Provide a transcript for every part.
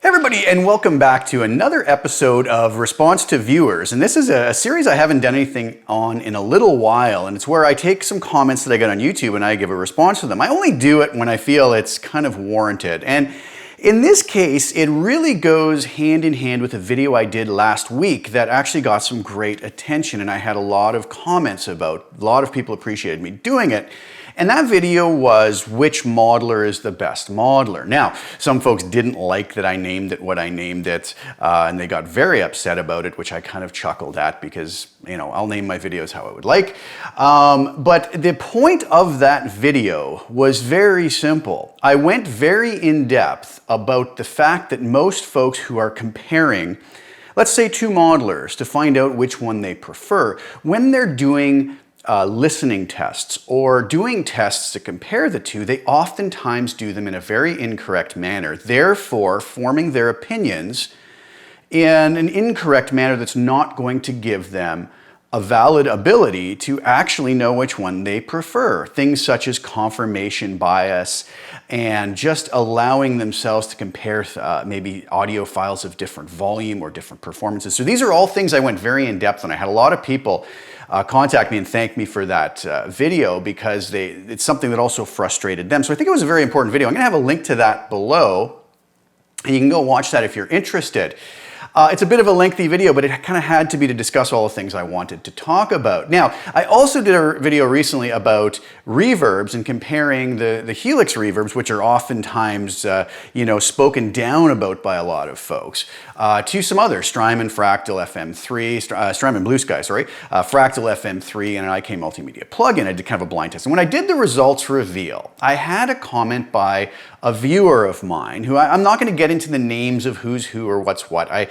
Hey everybody, and welcome back to another episode of Response to Viewers. And this is a series I haven't done anything on in a little while, and it's where I take some comments that I get on YouTube and I give a response to them. I only do it when I feel it's kind of warranted. And in this case, it really goes hand in hand with a video I did last week that actually got some great attention, and I had a lot of comments about. A lot of people appreciated me doing it. And that video was which modeler is the best modeler. Now, some folks didn't like that I named it what I named it, and they got very upset about it, which I kind of chuckled at because, you know, I'll name my videos how I would like. But the point of that video was very simple. I went very in depth about the fact that most folks who are comparing, let's say, two modelers to find out which one they prefer, when they're doing listening tests or doing tests to compare the two, they oftentimes do them in a very incorrect manner, therefore forming their opinions in an incorrect manner that's not going to give them a valid ability to actually know which one they prefer. Things such as confirmation bias and just allowing themselves to compare maybe audio files of different volume or different performances. So these are all things I went very in depth on. I had a lot of people contact me and thank me for that video because it's something that also frustrated them. So I think it was a very important video. I'm gonna have a link to that below, and you can go watch that if you're interested. It's a bit of a lengthy video, but it kind of had to be to discuss all the things I wanted to talk about. Now, I also did a video recently about reverbs and comparing the Helix reverbs, which are oftentimes spoken down about by a lot of folks, to some others, Strymon Fractal FM3, Strymon Blue Sky, sorry, Fractal FM3, and an IK Multimedia plugin. I did kind of a blind test. And when I did the results reveal, I had a comment by a viewer of mine who I'm not going to get into the names of who's who or what's what.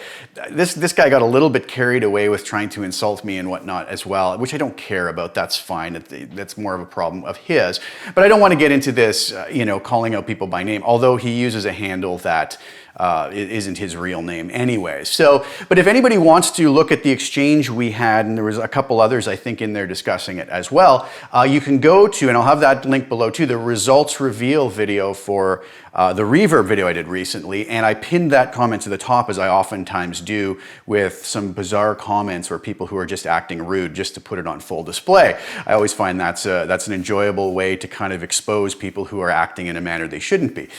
This guy got a little bit carried away with trying to insult me and whatnot as well, which I don't care about. That's fine. That's more of a problem of his. But I don't want to get into this, calling out people by name, although he uses a handle that it isn't his real name anyway. So, but if anybody wants to look at the exchange we had, and there was a couple others I think in there discussing it as well, you can go to, and I'll have that link below too, the results reveal video for the reverb video I did recently, and I pinned that comment to the top as I oftentimes do with some bizarre comments or people who are just acting rude just to put it on full display. I always find that's an enjoyable way to kind of expose people who are acting in a manner they shouldn't be.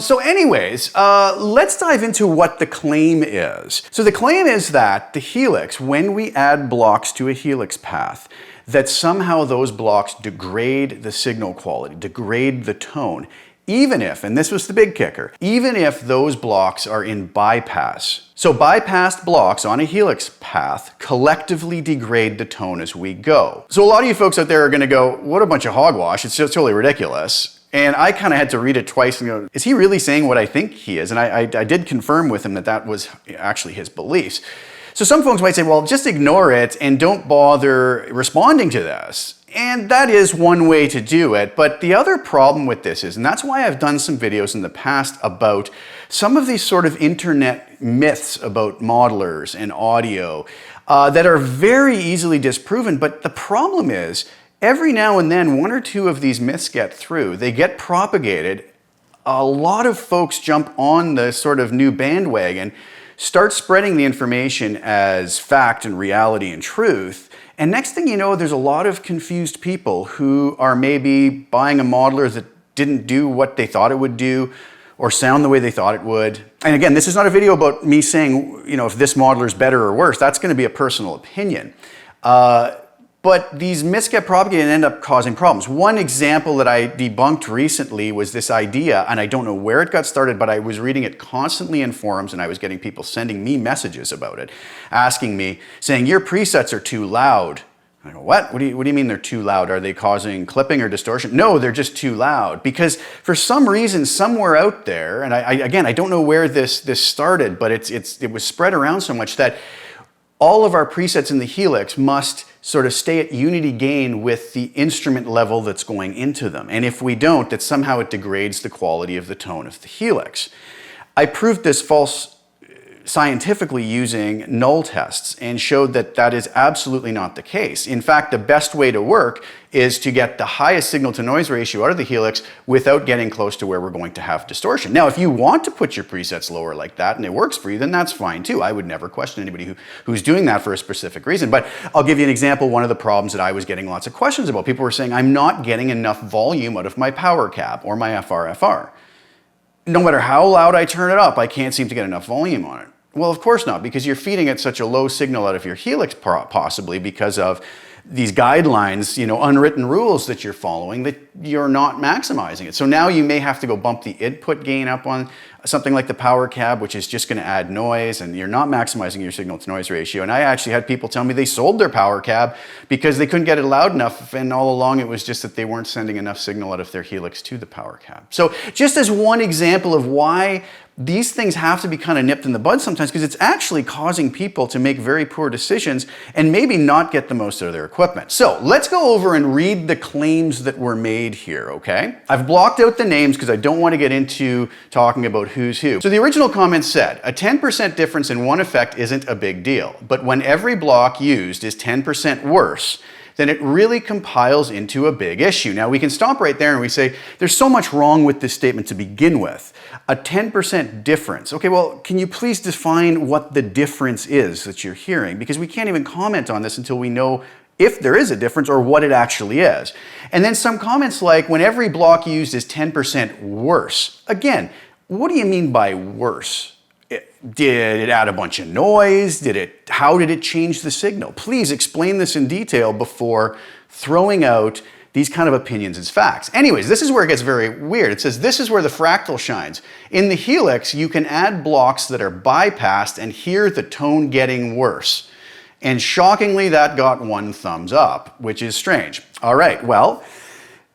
So anyways, let's dive into what the claim is. So the claim is that the Helix, when we add blocks to a Helix path, that somehow those blocks degrade the signal quality, degrade the tone, even if, and this was the big kicker, even if those blocks are in bypass. So bypassed blocks on a Helix path collectively degrade the tone as we go. So a lot of you folks out there are gonna go, what a bunch of hogwash, it's just totally ridiculous. And I kind of had to read it twice and go, is he really saying what I think he is? And I did confirm with him that that was actually his beliefs. So some folks might say, well, just ignore it and don't bother responding to this. And that is one way to do it. But the other problem with this is, and that's why I've done some videos in the past about some of these sort of internet myths about modelers and audio that are very easily disproven. But the problem is, every now and then, one or two of these myths get through. They get propagated. A lot of folks jump on the sort of new bandwagon, start spreading the information as fact and reality and truth. And next thing you know, there's a lot of confused people who are maybe buying a modeler that didn't do what they thought it would do or sound the way they thought it would. And again, this is not a video about me saying, if this modeler is better or worse. That's going to be a personal opinion. But these myths get propagated and end up causing problems. One example that I debunked recently was this idea, and I don't know where it got started, but I was reading it constantly in forums, and I was getting people sending me messages about it, asking me, saying, your presets are too loud. I go, what? What do you mean they're too loud? Are they causing clipping or distortion? No, they're just too loud. Because for some reason, somewhere out there, and I don't know where this started, but it was spread around so much that all of our presets in the Helix must sort of stay at unity gain with the instrument level that's going into them. And if we don't, that somehow it degrades the quality of the tone of the Helix. I proved this false scientifically using null tests and showed that that is absolutely not the case. In fact, the best way to work is to get the highest signal to noise ratio out of the helix without getting close to where we're going to have distortion. Now, if you want to put your presets lower like that and it works for you, then that's fine too. I would never question anybody who's doing that for a specific reason. But I'll give you an example. One of the problems that I was getting lots of questions about, people were saying, I'm not getting enough volume out of my power cab or my FR. No matter how loud I turn it up, I can't seem to get enough volume on it. Well, of course not, because you're feeding it such a low signal out of your helix possibly because of these guidelines, unwritten rules that you're following, that you're not maximizing it. So now you may have to go bump the input gain up on something like the power cab, which is just going to add noise, and you're not maximizing your signal to noise ratio. And I actually had people tell me they sold their power cab because they couldn't get it loud enough, and all along it was just that they weren't sending enough signal out of their helix to the power cab. So just as one example of why these things have to be kind of nipped in the bud sometimes, because it's actually causing people to make very poor decisions and maybe not get the most out of their equipment. So let's go over and read the claims that were made here, okay? I've blocked out the names because I don't want to get into talking about who's who. So the original comment said, a 10% difference in one effect isn't a big deal, but when every block used is 10% worse, then it really compiles into a big issue. Now we can stop right there and we say, there's so much wrong with this statement to begin with. A 10% difference. Okay, well, can you please define what the difference is that you're hearing? Because we can't even comment on this until we know if there is a difference or what it actually is. And then some comments like, when every block used is 10% worse. Again, what do you mean by worse? Did it add a bunch of noise? How did it change the signal? Please explain this in detail before throwing out these kind of opinions as facts. Anyways, this is where it gets very weird. It says this is where the fractal shines. In the helix, you can add blocks that are bypassed and hear the tone getting worse. And shockingly, that got 1 thumbs up, which is strange. All right, well,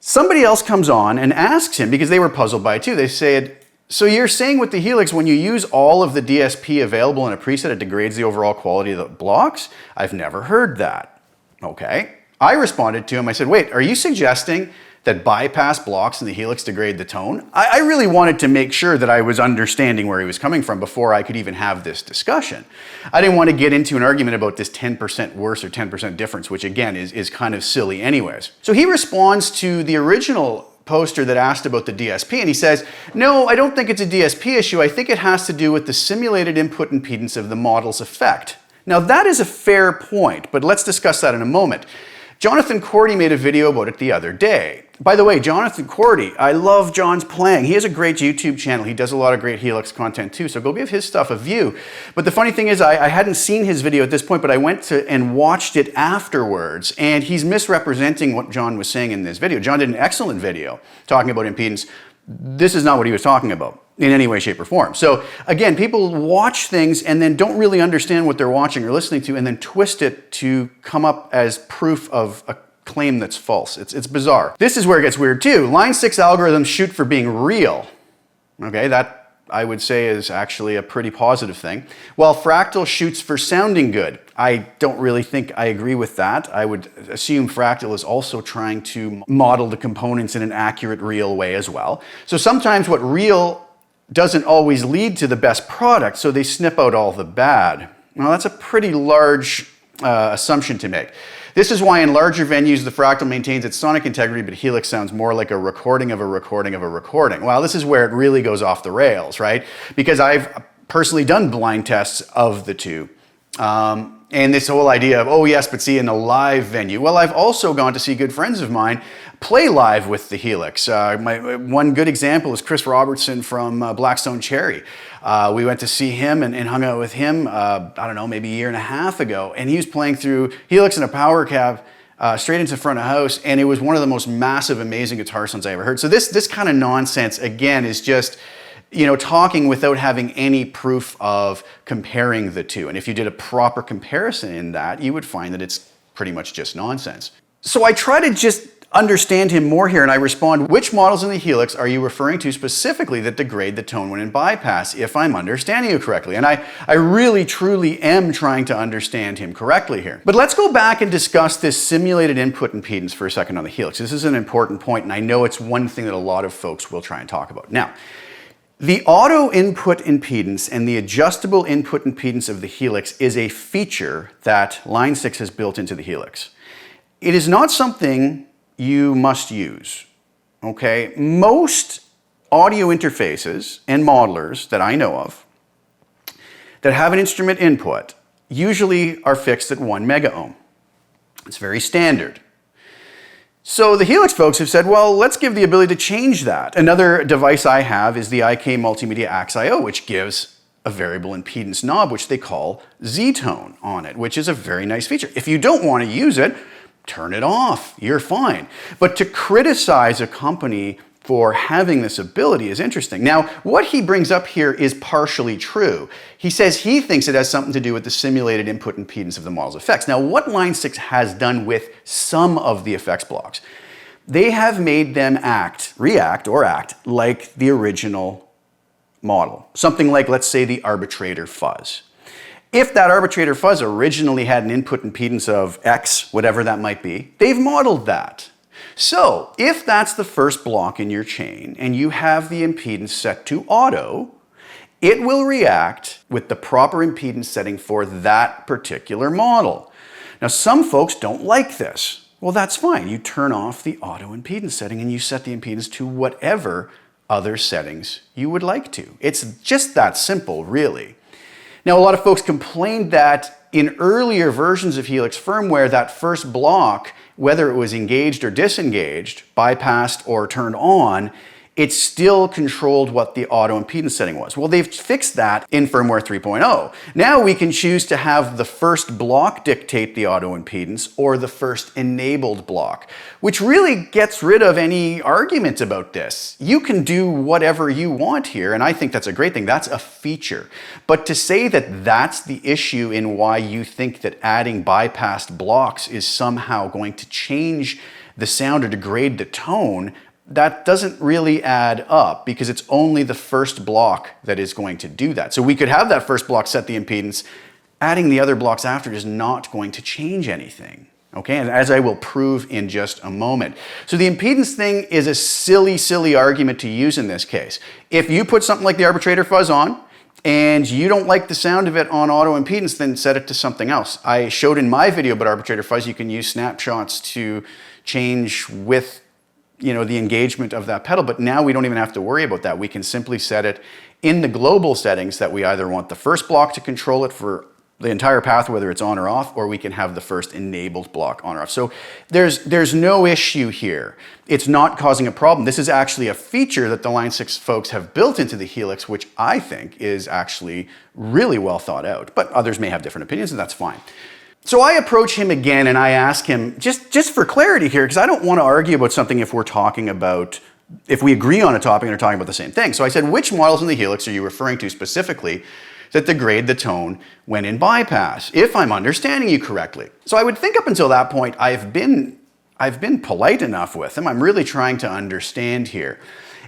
somebody else comes on and asks him, because they were puzzled by it too. They said, so you're saying with the helix, when you use all of the DSP available in a preset, it degrades the overall quality of the blocks? I've never heard that. Okay. I responded to him, I said, wait, are you suggesting that bypass blocks in the helix degrade the tone? I really wanted to make sure that I was understanding where he was coming from before I could even have this discussion. I didn't want to get into an argument about this 10% worse or 10% difference, which again is kind of silly anyways. So he responds to the original poster that asked about the DSP, and he says, no, I don't think it's a DSP issue. I think it has to do with the simulated input impedance of the model's effect. Now that is a fair point, but let's discuss that in a moment. Jonathan Cordy made a video about it the other day. By the way, Jonathan Cordy, I love John's playing. He has a great YouTube channel. He does a lot of great Helix content too, so go give his stuff a view. But the funny thing is, I hadn't seen his video at this point, but I went to and watched it afterwards, and he's misrepresenting what John was saying in this video. John did an excellent video talking about impedance. This is not what he was talking about in any way, shape, or form. So again, people watch things and then don't really understand what they're watching or listening to and then twist it to come up as proof of a claim that's false. It's bizarre. This is where it gets weird too. Line 6 algorithms shoot for being real. Okay, that I would say is actually a pretty positive thing. While Fractal shoots for sounding good. I don't really think I agree with that. I would assume Fractal is also trying to model the components in an accurate, real way as well. So sometimes what real doesn't always lead to the best product, so they snip out all the bad. Well, that's a pretty large assumption to make. This is why in larger venues, the Fractal maintains its sonic integrity, but Helix sounds more like a recording of a recording of a recording. Well, this is where it really goes off the rails, right? Because I've personally done blind tests of the two. And this whole idea of, oh yes, but see in a live venue. Well, I've also gone to see good friends of mine play live with the Helix. One good example is Chris Robertson from Blackstone Cherry. We went to see him and hung out with him, I don't know, maybe a year and a half ago. And he was playing through Helix in a power cab straight into front of house. And it was one of the most massive, amazing guitar sounds I ever heard. So this kind of nonsense, again, is just, you know, talking without having any proof of comparing the two. And if you did a proper comparison in that, you would find that it's pretty much just nonsense. So I try to just understand him more here, and I respond, which models in the Helix are you referring to specifically that degrade the tone when in bypass, if I'm understanding you correctly? And I really, truly am trying to understand him correctly here. But let's go back and discuss this simulated input impedance for a second on the Helix. This is an important point, and I know it's one thing that a lot of folks will try and talk about. Now, The auto input impedance and the adjustable input impedance of the Helix is a feature that Line 6 has built into the Helix. It is not something you must use, okay? Most audio interfaces and modelers that I know of that have an instrument input usually are fixed at 1 megaohm. It's very standard. So the Helix folks have said, well, let's give the ability to change that. Another device I have is the IK Multimedia AX.io, which gives a variable impedance knob, which they call Z-tone on it, which is a very nice feature. If you don't want to use it, turn it off, you're fine. But to criticize a company for having this ability is interesting. Now, what he brings up here is partially true. He says he thinks it has something to do with the simulated input impedance of the model's effects. Now, what Line 6 has done with some of the effects blocks, they have made them react like the original model. Something like, let's say, the arbitrator fuzz. If that arbitrator fuzz originally had an input impedance of X, whatever that might be, they've modeled that. So, if that's the first block in your chain and you have the impedance set to auto, it will react with the proper impedance setting for that particular model. Now, some folks don't like this. Well, that's fine. You turn off the auto impedance setting and you set the impedance to whatever other settings you would like to. It's just that simple, really. Now, a lot of folks complained that in earlier versions of Helix firmware, that first block, whether it was engaged or disengaged, bypassed or turned on, it still controlled what the auto impedance setting was. Well, they've fixed that in firmware 3.0. Now we can choose to have the first block dictate the auto impedance or the first enabled block, which really gets rid of any argument about this. You can do whatever you want here, and I think that's a great thing. That's a feature. But to say that that's the issue in why you think that adding bypassed blocks is somehow going to change the sound or degrade the tone, that doesn't really add up because it's only the first block that is going to do that. So we could have that first block set the impedance. Adding the other blocks after is not going to change anything. Okay, and as I will prove in just a moment. So the impedance thing is a silly, silly argument to use in this case. If you put something like the arbitrator fuzz on and you don't like the sound of it on auto impedance, then set it to something else. I showed in my video about arbitrator fuzz, you can use snapshots to change with the engagement of that pedal, but now we don't even have to worry about that. We can simply set it in the global settings that we either want the first block to control it for the entire path, whether it's on or off, or we can have the first enabled block on or off. So there's no issue here. It's not causing a problem. This is actually a feature that the Line 6 folks have built into the Helix, which I think is actually really well thought out, but others may have different opinions, and that's fine. So I approach him again and I ask him, just for clarity here, because I don't want to argue about something if we agree on a topic and are talking about the same thing. So I said, which models in the Helix are you referring to specifically that degrade the tone when in bypass, if I'm understanding you correctly? So I would think up until that point, I've been polite enough with him. I'm really trying to understand here.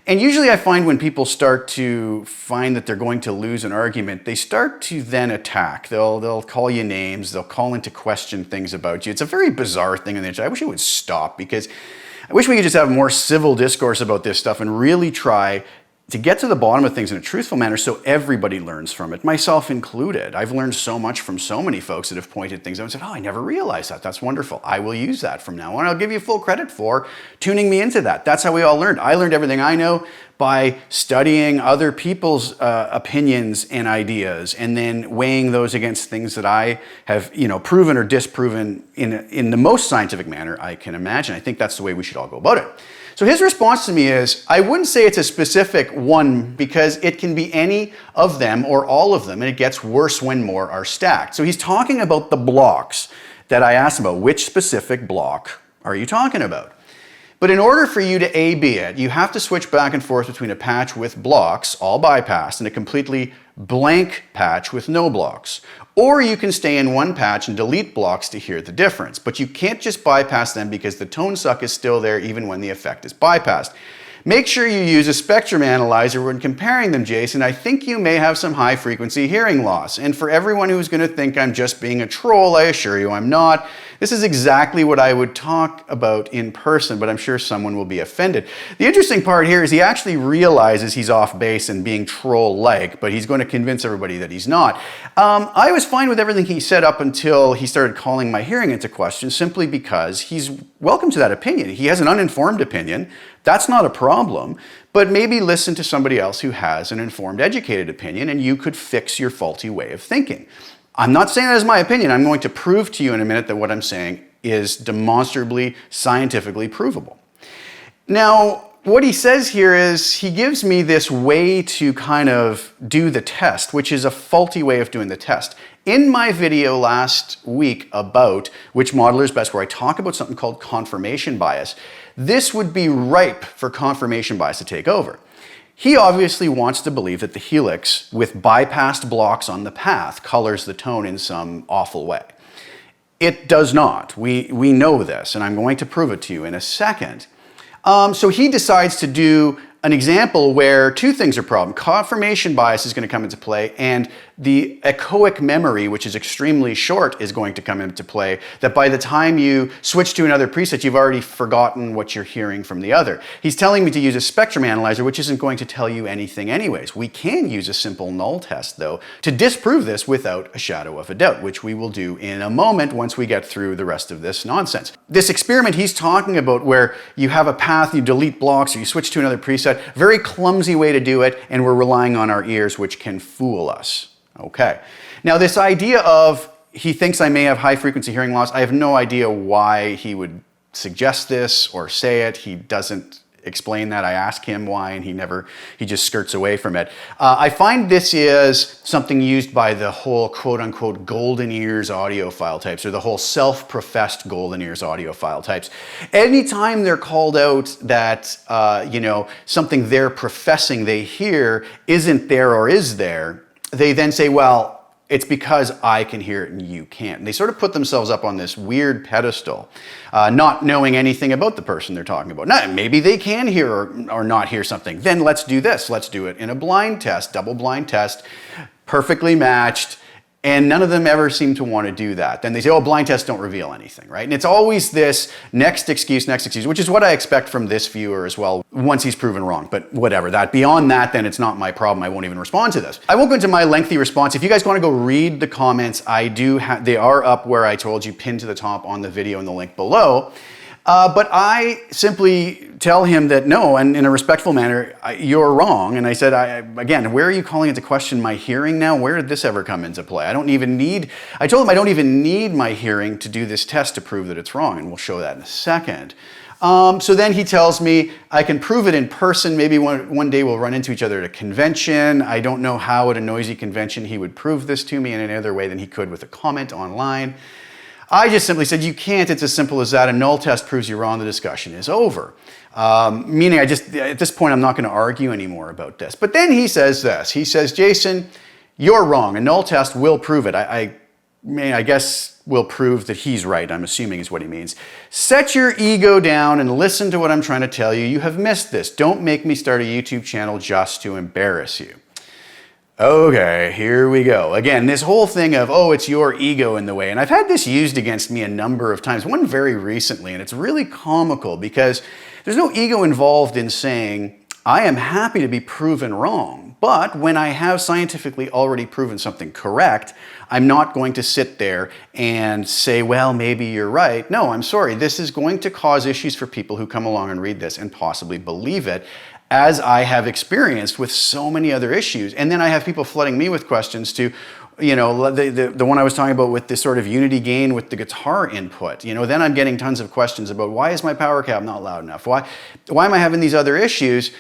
And usually I find when people start to find that they're going to lose an argument, they start to then attack. They'll call you names, they'll call into question things about you. It's a very bizarre thing in the internet. I wish it would stop because I wish we could just have more civil discourse about this stuff and really try to get to the bottom of things in a truthful manner so everybody learns from it, myself included. I've learned so much from so many folks that have pointed things out and said, oh, I never realized that. That's wonderful. I will use that from now on. I'll give you full credit for tuning me into that. That's how we all learned. I learned everything I know by studying other people's opinions and ideas and then weighing those against things that I have proven or disproven in the most scientific manner I can imagine. I think that's the way we should all go about it. So his response to me is, I wouldn't say it's a specific one because it can be any of them or all of them, and it gets worse when more are stacked. So he's talking about the blocks that I asked about. Which specific block are you talking about? But in order for you to A-B it, you have to switch back and forth between a patch with blocks, all bypassed, and a completely blank patch with no blocks. Or you can stay in one patch and delete blocks to hear the difference. But you can't just bypass them because the tone suck is still there even when the effect is bypassed. Make sure you use a spectrum analyzer when comparing them, Jason. I think you may have some high frequency hearing loss. And for everyone who's going to think I'm just being a troll, I assure you I'm not. This is exactly what I would talk about in person, but I'm sure someone will be offended. The interesting part here is he actually realizes he's off base and being troll-like, but he's going to convince everybody that he's not. I was fine with everything he said up until he started calling my hearing into question, simply because he's welcome to that opinion. He has an uninformed opinion. That's not a problem, but maybe listen to somebody else who has an informed, educated opinion, and you could fix your faulty way of thinking. I'm not saying that as my opinion. I'm going to prove to you in a minute that what I'm saying is demonstrably, scientifically provable. Now, what he says here is he gives me this way to kind of do the test, which is a faulty way of doing the test. In my video last week about which modeler is best, where I talk about something called confirmation bias, this would be ripe for confirmation bias to take over. He obviously wants to believe that the helix, with bypassed blocks on the path, colors the tone in some awful way. It does not. We know this, and I'm going to prove it to you in a second. So he decides to do an example where two things are problem. Confirmation bias is going to come into play, and the echoic memory, which is extremely short, is going to come into play, that by the time you switch to another preset, you've already forgotten what you're hearing from the other. He's telling me to use a spectrum analyzer, which isn't going to tell you anything anyways. We can use a simple null test, though, to disprove this without a shadow of a doubt, which we will do in a moment once we get through the rest of this nonsense. This experiment he's talking about, where you have a path, you delete blocks, or you switch to another preset, very clumsy way to do it, and we're relying on our ears, which can fool us. Okay. Now, this idea of he thinks I may have high frequency hearing loss, I have no idea why he would suggest this or say it. He doesn't explain that. I ask him why, and he just skirts away from it. I find this is something used by the whole quote-unquote golden ears audiophile types, or the whole self-professed golden ears audiophile types. Anytime they're called out that, something they're professing they hear isn't there or is there, they then say, well, it's because I can hear it and you can't. And they sort of put themselves up on this weird pedestal, not knowing anything about the person they're talking about. Now, maybe they can hear or not hear something. Then let's do this. Let's do it in a blind test, double blind test, perfectly matched. And none of them ever seem to want to do that. Then they say, oh, blind tests don't reveal anything, right? And it's always this next excuse, which is what I expect from this viewer as well, once he's proven wrong. But whatever, beyond that, then it's not my problem. I won't even respond to this. I won't go into my lengthy response. If you guys want to go read the comments, they are up where I told you, pinned to the top on the video in the link below. But I simply tell him that no, and in a respectful manner, you're wrong. And I said, again, where are you calling into question my hearing now? Where did this ever come into play? I told him I don't even need my hearing to do this test to prove that it's wrong, and we'll show that in a second. So then he tells me I can prove it in person. Maybe one day we'll run into each other at a convention. I don't know how at a noisy convention he would prove this to me in any other way than he could with a comment online. I just simply said, you can't, it's as simple as that. A null test proves you wrong, the discussion is over. Meaning at this point, I'm not going to argue anymore about this. But then he says this, he says, Jason, you're wrong. A null test will prove it. I guess will prove that he's right, I'm assuming is what he means. Set your ego down and listen to what I'm trying to tell you. You have missed this. Don't make me start a YouTube channel just to embarrass you. Okay, here we go. Again, this whole thing of, oh, it's your ego in the way. And I've had this used against me a number of times, one very recently, and it's really comical because there's no ego involved in saying, I am happy to be proven wrong. But when I have scientifically already proven something correct, I'm not going to sit there and say, well, maybe you're right. No, I'm sorry. This is going to cause issues for people who come along and read this and possibly believe it, as I have experienced with so many other issues. And then I have people flooding me with questions to, the one I was talking about with the sort of unity gain with the guitar input. Then I'm getting tons of questions about why is my power cap not loud enough? Why am I having these other issues?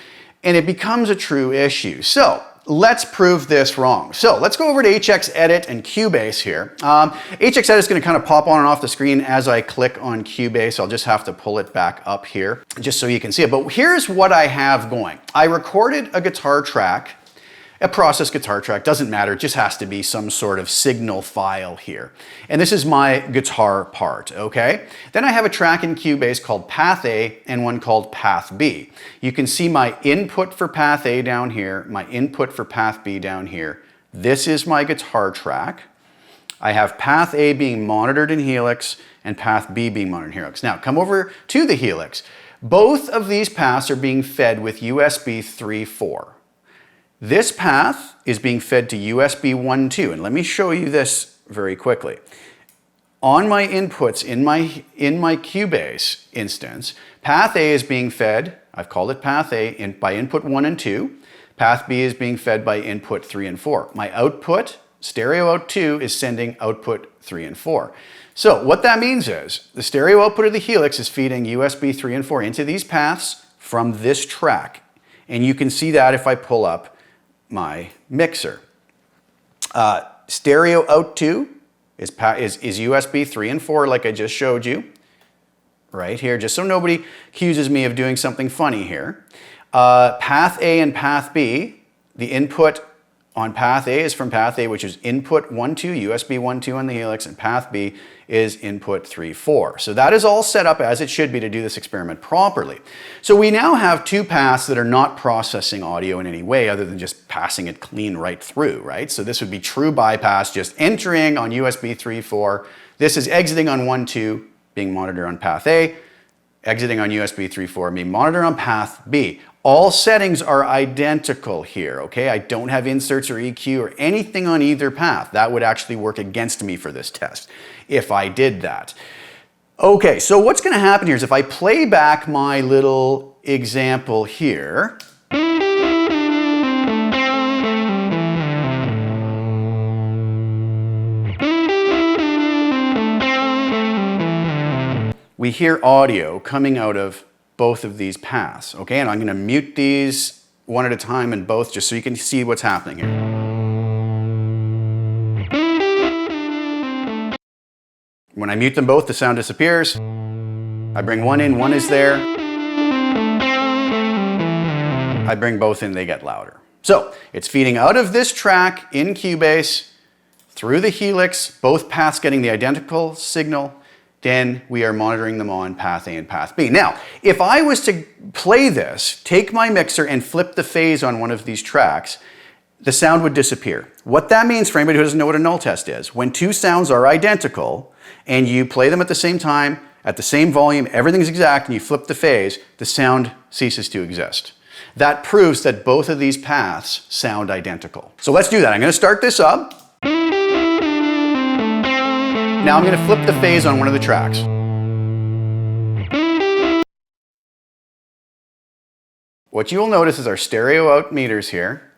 And it becomes a true issue. So let's prove this wrong. So let's go over to HXEdit and Cubase here. HXEdit is going to kind of pop on and off the screen as I click on Cubase. I'll just have to pull it back up here just so you can see it. But here's what I have going. I recorded a guitar track, a process guitar track, doesn't matter, it just has to be some sort of signal file here. And this is my guitar part, okay? Then I have a track in Cubase called Path A and one called Path B. You can see my input for Path A down here, my input for Path B down here. This is my guitar track. I have path A being monitored in Helix and path B being monitored in Helix. Now come over to the Helix. Both of these paths are being fed with USB 3.4. This path is being fed to USB 1.2, and let me show you this very quickly. On my inputs in my Cubase instance, path A is being fed, I've called it path A, by input 1 and 2. Path B is being fed by input 3 and 4. My output, stereo out 2, is sending output 3 and 4. So what that means is the stereo output of the Helix is feeding USB 3 and 4 into these paths from this track. And you can see that if I pull up my mixer. Stereo out 2 is USB 3 and 4 like I just showed you. Right here, just so nobody accuses me of doing something funny here. Path A and path B, the input on path A is from path A, which is input 1.2, USB 1.2 on the Helix, and path B is input 3.4. So that is all set up as it should be to do this experiment properly. So we now have two paths that are not processing audio in any way other than just passing it clean right through, right? So this would be true bypass, just entering on USB 3.4. This is exiting on 1.2, being monitored on path A, exiting on USB 3.4, being monitored on path B. All settings are identical here, okay? I don't have inserts or EQ or anything on either path. That would actually work against me for this test if I did that. Okay, so what's gonna happen here is if I play back my little example here, we hear audio coming out of both of these paths, okay? And I'm gonna mute these one at a time in both just so you can see what's happening here. When I mute them both, the sound disappears. I bring one in, one is there. I bring both in, they get louder. So it's feeding out of this track in Cubase through the Helix, both paths getting the identical signal. Then we are monitoring them on path A and path B. Now, if I was to play this, take my mixer and flip the phase on one of these tracks, the sound would disappear. What that means for anybody who doesn't know what a null test is, when two sounds are identical and you play them at the same time, at the same volume, everything's exact, and you flip the phase, the sound ceases to exist. That proves that both of these paths sound identical. So let's do that. I'm going to start this up. Now I'm going to flip the phase on one of the tracks. What you will notice is our stereo out meters here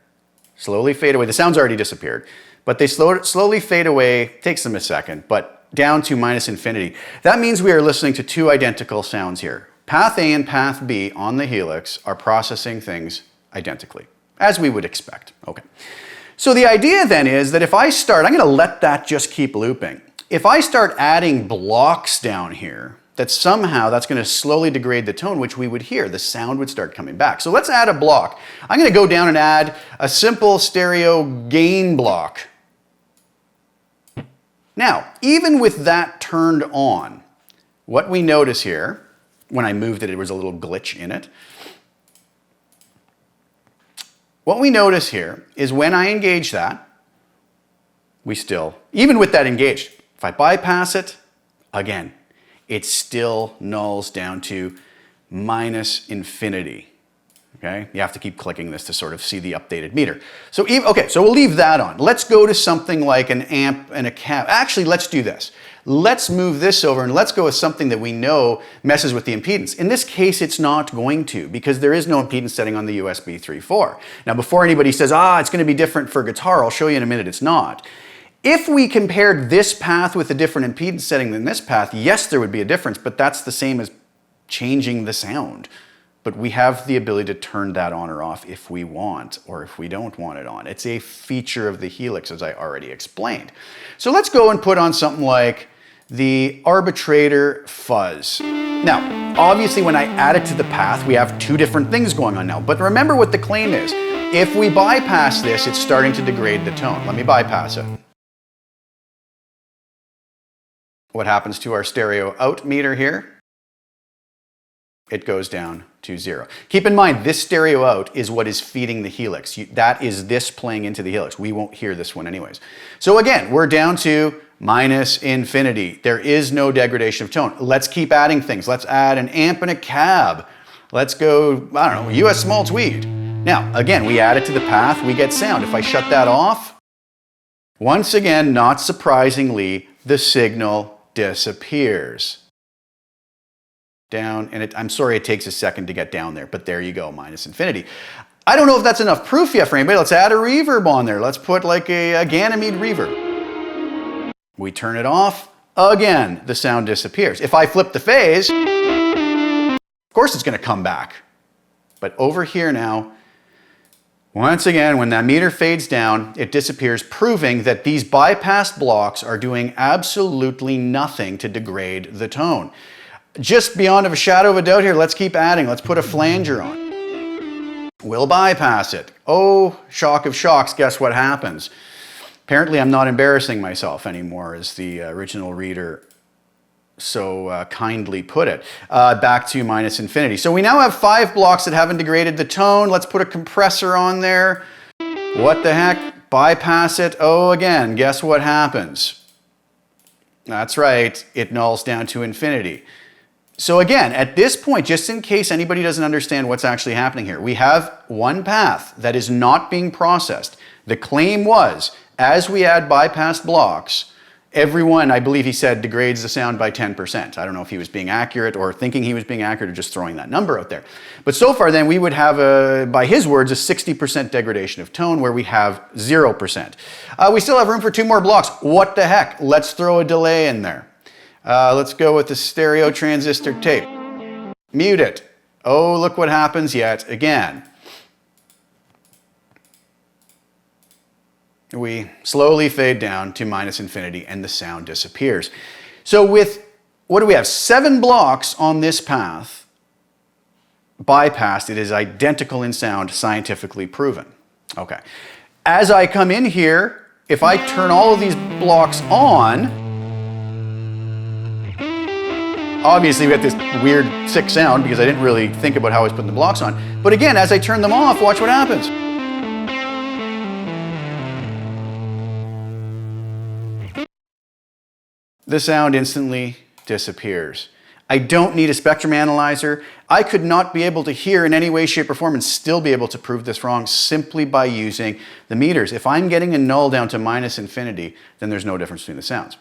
slowly fade away. The sound's already disappeared, but they slowly fade away. Takes them a second, but down to minus infinity. That means we are listening to two identical sounds here. Path A and path B on the Helix are processing things identically, as we would expect. Okay. So the idea then is that if I start, I'm going to let that just keep looping. If I start adding blocks down here, that somehow that's going to slowly degrade the tone, which we would hear. The sound would start coming back. So let's add a block. I'm going to go down and add a simple stereo gain block. Now, even with that turned on, what we notice here, when I moved it, it was a little glitch in it. What we notice here is when I engage that, we still, even with that engaged, if I bypass it, again, it still nulls down to minus infinity. Okay, you have to keep clicking this to sort of see the updated meter. So, okay, so we'll leave that on. Let's go to something like an amp and a cab. Actually, let's do this. Let's move this over and let's go with something that we know messes with the impedance. In this case, it's not going to because there is no impedance setting on the USB 3.4. Now, before anybody says, it's going to be different for guitar, I'll show you in a minute, it's not. If we compared this path with a different impedance setting than this path, yes, there would be a difference, but that's the same as changing the sound. But we have the ability to turn that on or off if we want, or if we don't want it on. It's a feature of the Helix, as I already explained. So let's go and put on something like the arbitrator fuzz. Now, obviously when I add it to the path, we have two different things going on now. But remember what the claim is. If we bypass this, it's starting to degrade the tone. Let me bypass it. What happens to our stereo out meter here? it goes down to 0. Keep in mind, this stereo out is what is feeding the Helix. That is this playing into the Helix. We won't hear this one anyways. So again, we're down to minus infinity. There is no degradation of tone. Let's keep adding things. Let's add an amp and a cab. Let's go, I don't know, US small tweed. Now, again, we add it to the path, we get sound. If I shut that off, once again, not surprisingly, the signal disappears. Down, and I'm sorry it takes a second to get down there, but there you go, minus infinity. I don't know if that's enough proof yet for anybody. Let's add a reverb on there. Let's put like a Ganymede reverb. We turn it off. Again, the sound disappears. If I flip the phase, of course it's going to come back. But over here now, once again, when that meter fades down, it disappears, proving that these bypassed blocks are doing absolutely nothing to degrade the tone. Just beyond a shadow of a doubt here, let's keep adding. Let's put a flanger on. We'll bypass it. Oh, shock of shocks, guess what happens? Apparently I'm not embarrassing myself anymore, as the original reader so kindly put it. Back to minus infinity. So we now have 5 blocks that haven't degraded the tone. Let's put a compressor on there. What the heck? Bypass it. Oh, again, guess what happens? That's right, it nulls down to infinity. So again, at this point, just in case anybody doesn't understand what's actually happening here, we have one path that is not being processed. The claim was, as we add bypassed blocks, everyone, I believe he said, degrades the sound by 10%. I don't know if he was being accurate or thinking he was being accurate or just throwing that number out there. But so far then, we would have, by his words, a 60% degradation of tone where we have 0%. We still have room for 2 more blocks. What the heck? Let's throw a delay in there. Let's go with the stereo transistor tape. Mute it. Oh, look what happens yet again. We slowly fade down to minus infinity and the sound disappears. So with, what do we have? 7 blocks on this path bypassed. It is identical in sound, scientifically proven. Okay. As I come in here, if I turn all of these blocks on, obviously we got this weird sick sound because I didn't really think about how I was putting the blocks on. But again, as I turn them off, watch what happens. The sound instantly disappears. I don't need a spectrum analyzer. I could not be able to hear in any way, shape, or form and still be able to prove this wrong simply by using the meters. If I'm getting a null down to minus infinity, then there's no difference between the sounds.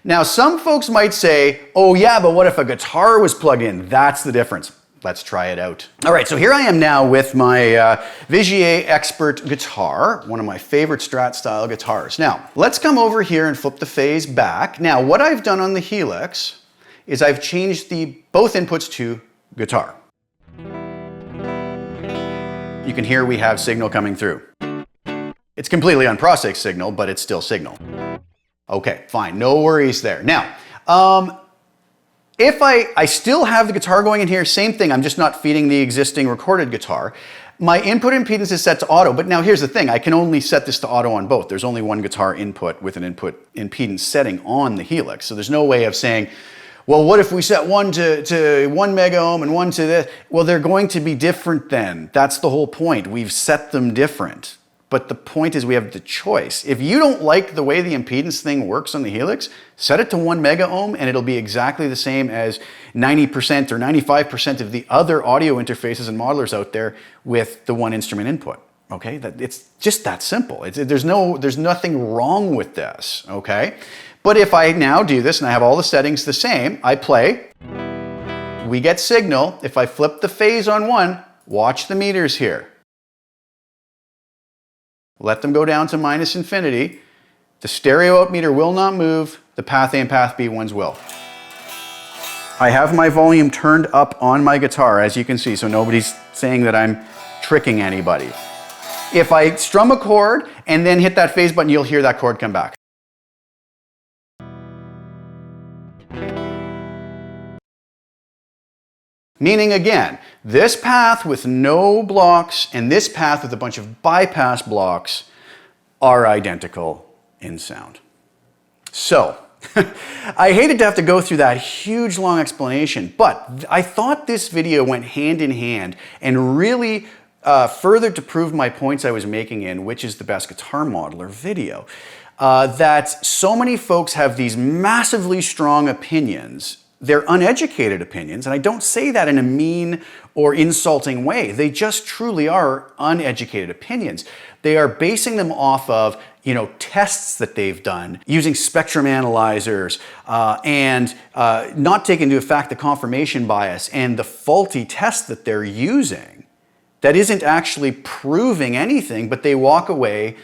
Now, some folks might say, oh yeah, but what if a guitar was plugged in? That's the difference. Let's try it out. All right, so here I am now with my Vigier Expert guitar, one of my favorite Strat style guitars. Now, let's come over here and flip the phase back. Now, what I've done on the Helix is I've changed both inputs to guitar. You can hear we have signal coming through. It's completely unprocessed signal, but it's still signal. Okay, fine, no worries there. Now, if I still have the guitar going in here, same thing, I'm just not feeding the existing recorded guitar. My input impedance is set to auto, but now here's the thing, I can only set this to auto on both. There's only one guitar input with an input impedance setting on the Helix, so there's no way of saying, well, what if we set one to 1 mega ohm and one to this? Well, they're going to be different then. That's the whole point. We've set them different. But the point is we have the choice. If you don't like the way the impedance thing works on the Helix, set it to 1 mega ohm and it'll be exactly the same as 90% or 95% of the other audio interfaces and modelers out there with the one instrument input. Okay, it's just that simple. There's nothing wrong with this, okay? But if I now do this and I have all the settings the same, I play, we get signal. If I flip the phase on one, watch the meters here. Let them go down to minus infinity. The stereo out meter will not move. The path A and path B ones will. I have my volume turned up on my guitar, as you can see, so nobody's saying that I'm tricking anybody. If I strum a chord and then hit that phase button, you'll hear that chord come back. Meaning again, this path with no blocks and this path with a bunch of bypass blocks are identical in sound. So, I hated to have to go through that huge long explanation, but I thought this video went hand in hand and really further to prove my points I was making in Which is the Best Guitar Modeler video. That so many folks have these massively strong opinions. They're uneducated opinions, and I don't say that in a mean or insulting way. They just truly are uneducated opinions. They are basing them off of, tests that they've done using spectrum analyzers and not taking into effect the confirmation bias and the faulty tests that they're using that isn't actually proving anything, but they walk away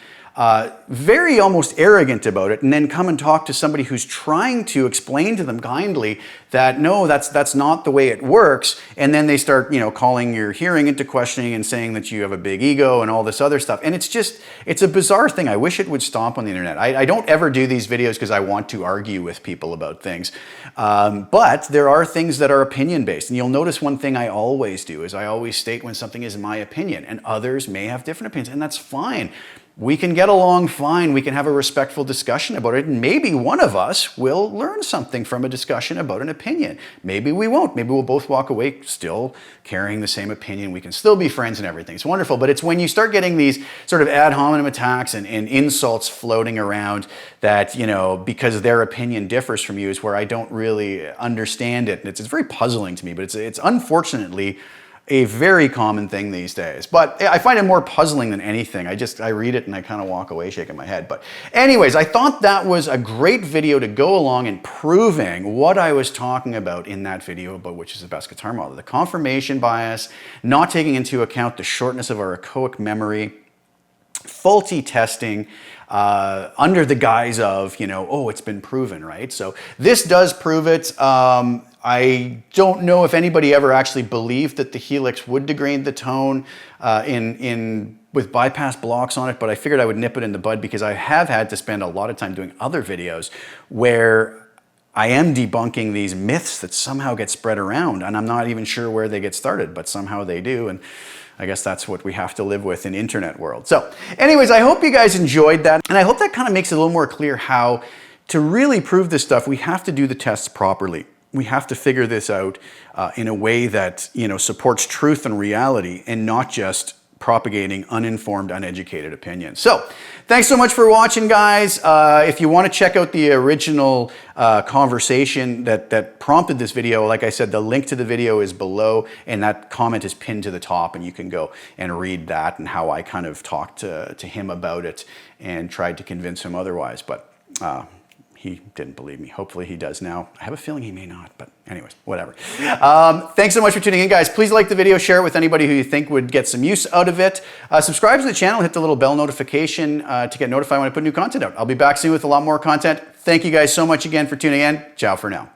very almost arrogant about it, and then come and talk to somebody who's trying to explain to them kindly that no, that's not the way it works, and then they start calling your hearing into questioning and saying that you have a big ego and all this other stuff. And it's a bizarre thing. I wish it would stop on the internet. I don't ever do these videos because I want to argue with people about things, but there are things that are opinion based, and you'll notice one thing I always do is I always state when something is my opinion, and others may have different opinions, and that's fine. We can get along fine. We can have a respectful discussion about it. And maybe one of us will learn something from a discussion about an opinion. Maybe we won't. Maybe we'll both walk away still carrying the same opinion. We can still be friends and everything. It's wonderful. But it's when you start getting these sort of ad hominem attacks and insults floating around that, because their opinion differs from you is where I don't really understand it. And it's very puzzling to me, but it's unfortunately a very common thing these days. But I find it more puzzling than anything. I read it and I kind of walk away shaking my head. But anyways, I thought that was a great video to go along and proving what I was talking about in that video about Which is the Best Guitar Modeler. The confirmation bias, not taking into account the shortness of our echoic memory, faulty testing, under the guise of, oh, it's been proven, right? So this does prove it. I don't know if anybody ever actually believed that the Helix would degrade the tone with bypass blocks on it, but I figured I would nip it in the bud because I have had to spend a lot of time doing other videos where I am debunking these myths that somehow get spread around, and I'm not even sure where they get started, but somehow they do. And I guess that's what we have to live with in internet world. So anyways, I hope you guys enjoyed that. And I hope that kind of makes it a little more clear how to really prove this stuff, we have to do the tests properly. We have to figure this out in a way that, supports truth and reality and not just propagating uninformed, uneducated opinions. So thanks so much for watching, guys. If you want to check out the original conversation that prompted this video, like I said, the link to the video is below and that comment is pinned to the top, and you can go and read that and how I kind of talked to him about it and tried to convince him otherwise. But he didn't believe me. Hopefully he does now. I have a feeling he may not, but anyways, whatever. Thanks so much for tuning in, guys. Please like the video, share it with anybody who you think would get some use out of it. Subscribe to the channel, hit the little bell notification to get notified when I put new content out. I'll be back soon with a lot more content. Thank you guys so much again for tuning in. Ciao for now.